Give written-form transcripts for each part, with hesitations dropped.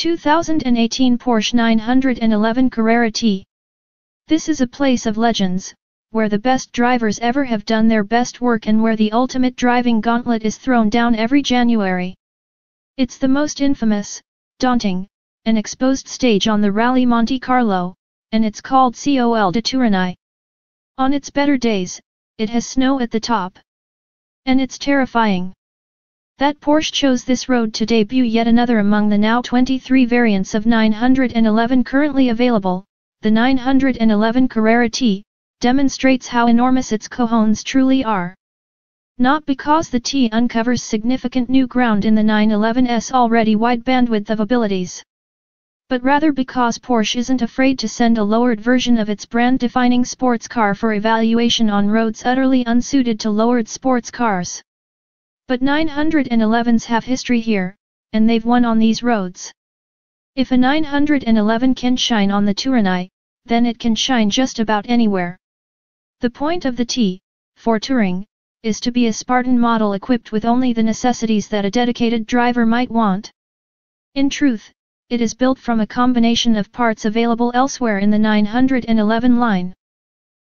2018 Porsche 911 Carrera T. This is a place of legends, where the best drivers ever have done their best work and where the ultimate driving gauntlet is thrown down every January. It's the most infamous, daunting, and exposed stage on the Rallye Monte-Carlo, and it's called Col de Turini. On its better days, it has snow at the top. And it's terrifying. That Porsche chose this road to debut yet another among the now 23 variants of 911 currently available. The 911 Carrera T demonstrates how enormous its cojones truly are. Not because the T uncovers significant new ground in the 911's already wide bandwidth of abilities, but rather because Porsche isn't afraid to send a lowered version of its brand-defining sports car for evaluation on roads utterly unsuited to lowered sports cars. But 911s have history here, and they've won on these roads. If a 911 can shine on the Turini, then it can shine just about anywhere. The point of the T, for touring, is to be a Spartan model equipped with only the necessities that a dedicated driver might want. In truth, it is built from a combination of parts available elsewhere in the 911 line.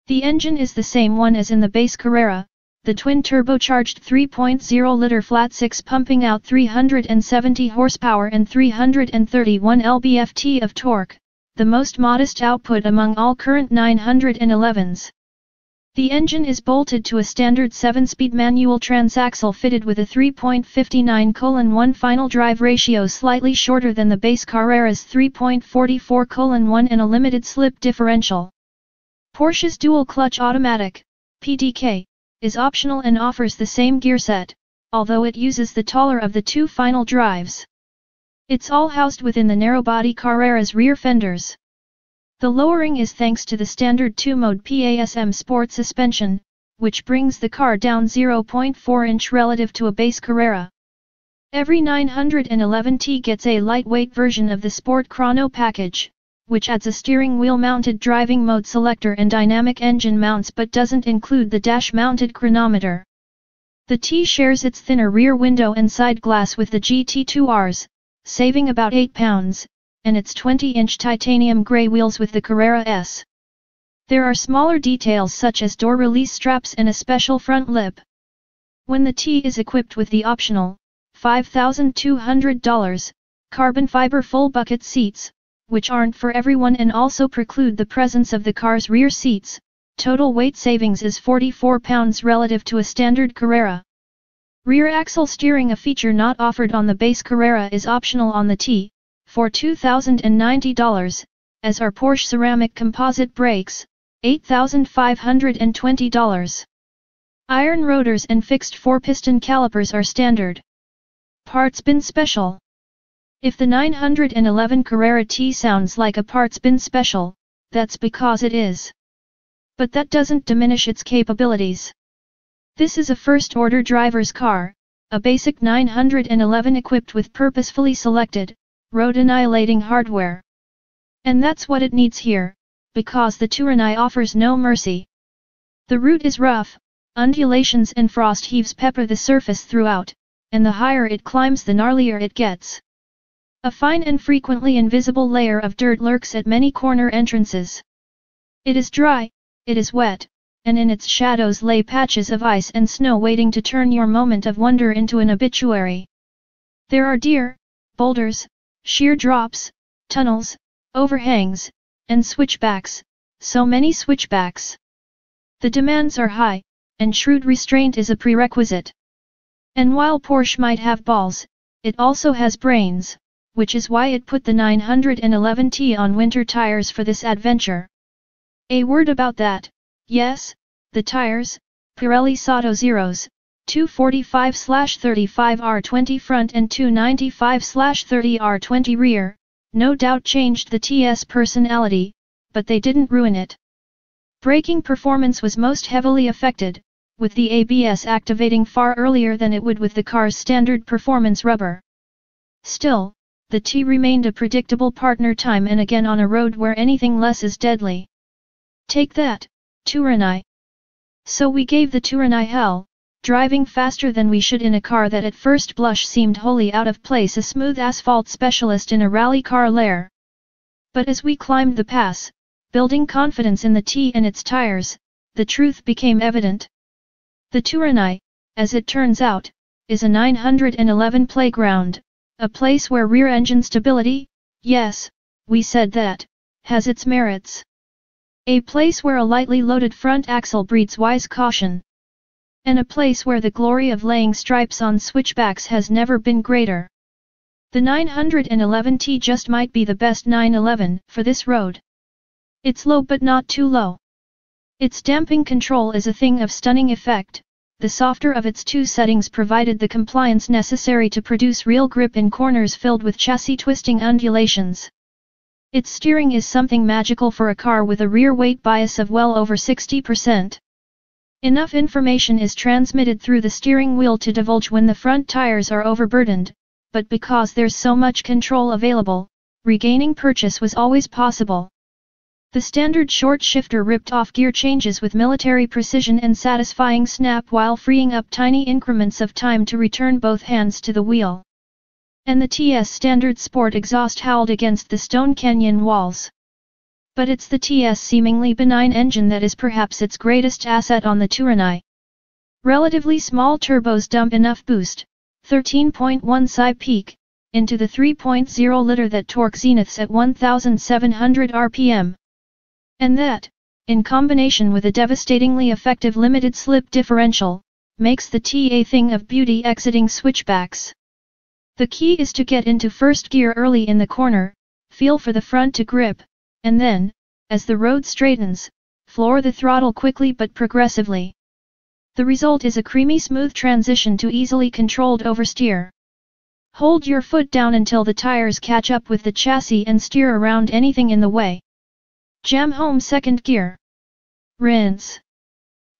The engine is the same one as in the base Carrera, the twin-turbocharged 3.0-liter flat-six pumping out 370 horsepower and 331 lb-ft of torque, the most modest output among all current 911s. The engine is bolted to a standard 7-speed manual transaxle fitted with a 3.59:1 final drive ratio slightly shorter than the base Carrera's 3.44:1 and a limited slip differential. Porsche's dual-clutch automatic, PDK, is optional and offers the same gearset, although it uses the taller of the two final drives. It's all housed within the narrow-body Carrera's rear fenders. The lowering is thanks to the standard 2-mode PASM Sport suspension, which brings the car down 0.4 inch relative to a base Carrera. Every 911T gets a lightweight version of the Sport Chrono package, which adds a steering wheel-mounted driving mode selector and dynamic engine mounts but doesn't include the dash-mounted chronometer. The T shares its thinner rear window and side glass with the GT2Rs, saving about 8 pounds, and its 20-inch titanium grey wheels with the Carrera S. There are smaller details such as door release straps and a special front lip. When the T is equipped with the optional $5,200 carbon fiber full bucket seats, which aren't for everyone and also preclude the presence of the car's rear seats, total weight savings is 44 pounds relative to a standard Carrera. Rear axle steering, a feature not offered on the base Carrera, is optional on the T, for $2,090, as are Porsche ceramic composite brakes, $8,520. Iron rotors and fixed 4-piston calipers are standard. Parts bin special. If the 911 Carrera T sounds like a parts bin special, that's because it is. But that doesn't diminish its capabilities. This is a first-order driver's car, a basic 911 equipped with purposefully selected, road-annihilating hardware. And that's what it needs here, because the Turini offers no mercy. The route is rough, undulations and frost heaves pepper the surface throughout, and the higher it climbs the gnarlier it gets. A fine and frequently invisible layer of dirt lurks at many corner entrances. It is dry, it is wet, and in its shadows lay patches of ice and snow waiting to turn your moment of wonder into an obituary. There are deer, boulders, sheer drops, tunnels, overhangs, and switchbacks, so many switchbacks. The demands are high, and shrewd restraint is a prerequisite. And while Porsche might have balls, it also has brains, which is why it put the 911T on winter tires for this adventure. A word about that, yes, the tires, Pirelli Sato Zeros, 245/35R20 front and 295/30R20 rear, no doubt changed the TS personality, but they didn't ruin it. Braking performance was most heavily affected, with the ABS activating far earlier than it would with the car's standard performance rubber. Still, the T remained a predictable partner time and again on a road where anything less is deadly. Take that, Turini. So we gave the Turini hell, driving faster than we should in a car that at first blush seemed wholly out of place, a smooth asphalt specialist in a rally car lair. But as we climbed the pass, building confidence in the T and its tires, the truth became evident. The Turini, as it turns out, is a 911 playground, a place where rear engine stability, yes, we said that, has its merits. A place where a lightly loaded front axle breeds wise caution. And a place where the glory of laying stripes on switchbacks has never been greater. The 911T just might be the best 911 for this road. It's low but not too low. Its damping control is a thing of stunning effect. The softer of its two settings provided the compliance necessary to produce real grip in corners filled with chassis twisting undulations. Its steering is something magical for a car with a rear weight bias of well over 60%. Enough information is transmitted through the steering wheel to divulge when the front tires are overburdened, but because there's so much control available, regaining purchase was always possible. The standard short shifter ripped off gear changes with military precision and satisfying snap while freeing up tiny increments of time to return both hands to the wheel. And the TS standard sport exhaust howled against the Stone Canyon walls. But it's the TS seemingly benign engine that is perhaps its greatest asset on the Turini. Relatively small turbos dump enough boost, 13.1 psi peak, into the 3.0-liter that torque zeniths at 1,700 rpm. And that, in combination with a devastatingly effective limited slip differential, makes the T a thing of beauty exiting switchbacks. The key is to get into first gear early in the corner, feel for the front to grip, and then, as the road straightens, floor the throttle quickly but progressively. The result is a creamy smooth transition to easily controlled oversteer. Hold your foot down until the tires catch up with the chassis and steer around anything in the way. Jam home second gear. Rinse.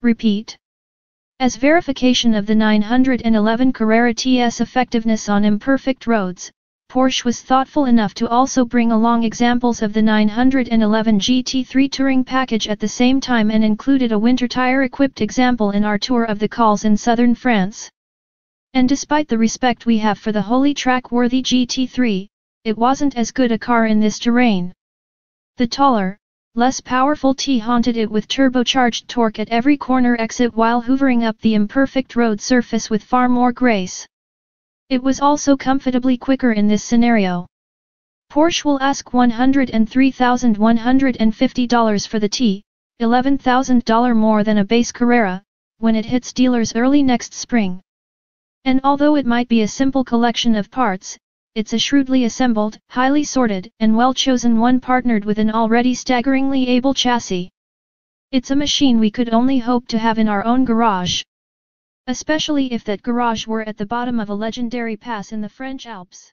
Repeat. As verification of the 911 Carrera T's effectiveness on imperfect roads, Porsche was thoughtful enough to also bring along examples of the 911 GT3 touring package at the same time and included a winter tire-equipped example in our tour of the Cols in southern France. And despite the respect we have for the wholly track-worthy GT3, it wasn't as good a car in this terrain. The taller, less powerful T haunted it with turbocharged torque at every corner exit while hoovering up the imperfect road surface with far more grace. It was also comfortably quicker in this scenario. Porsche will ask $103,150 for the T, $11,000 more than a base Carrera, when it hits dealers early next spring. And although it might be a simple collection of parts, it's a shrewdly assembled, highly sorted, and well-chosen one partnered with an already staggeringly able chassis. It's a machine we could only hope to have in our own garage. Especially if that garage were at the bottom of a legendary pass in the French Alps.